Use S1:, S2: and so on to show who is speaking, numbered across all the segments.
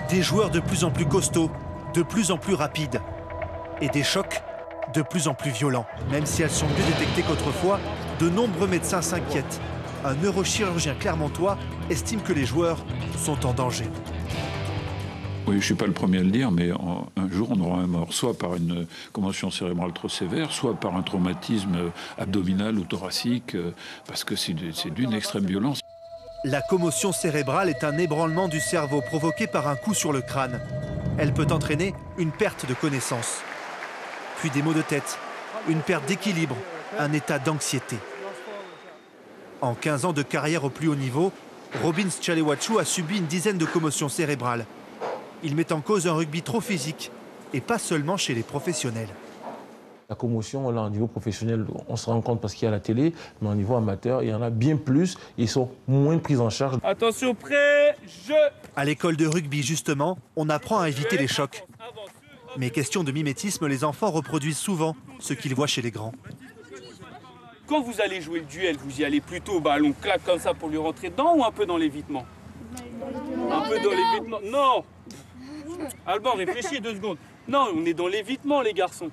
S1: Des joueurs de plus en plus costauds, de plus en plus rapides. Et des chocs de plus en plus violents. Même si elles sont mieux détectées qu'autrefois, de nombreux médecins s'inquiètent. Un neurochirurgien clermontois estime que les joueurs sont en danger.
S2: Oui, je ne suis pas le premier à le dire, mais un jour, on aura un mort, soit par une commotion cérébrale trop sévère, soit par un traumatisme abdominal ou thoracique, parce que c'est d'une extrême violence.
S1: La commotion cérébrale est un ébranlement du cerveau provoqué par un coup sur le crâne. Elle peut entraîner une perte de connaissance, puis des maux de tête, une perte d'équilibre, un état d'anxiété. En 15 ans de carrière au plus haut niveau, Robin Tchalewachu a subi une dizaine de commotions cérébrales. Il met en cause un rugby trop physique, et pas seulement chez les professionnels.
S3: La commotion, là, au niveau professionnel, on se rend compte parce qu'il y a la télé, mais au niveau amateur, il y en a bien plus. Ils sont moins pris en charge.
S4: Attention, prêt, jeu!
S1: À l'école de rugby, justement, on apprend à éviter les chocs. Mais question de mimétisme, les enfants reproduisent souvent ce qu'ils voient chez les grands.
S4: Quand vous allez jouer le duel, vous y allez plutôt ballon claque comme ça pour lui rentrer dedans ou un peu dans l'évitement? Un peu dans l'évitement. Non! Alban, réfléchis 2 secondes. Non, on est dans l'évitement, les garçons.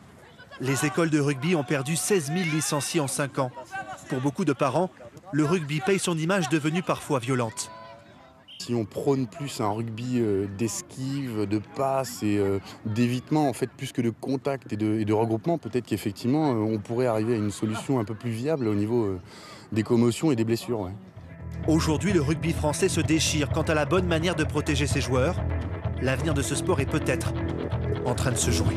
S1: Les écoles de rugby ont perdu 16 000 licenciés en 5 ans. Pour beaucoup de parents, le rugby paye son image devenue parfois violente.
S5: Si on prône plus un rugby d'esquive, de passe et d'évitement, en fait, plus que de contact et de regroupement, peut-être qu'effectivement, on pourrait arriver à une solution un peu plus viable au niveau des commotions et des blessures. Ouais.
S1: Aujourd'hui, le rugby français se déchire quant à la bonne manière de protéger ses joueurs. L'avenir de ce sport est peut-être en train de se jouer.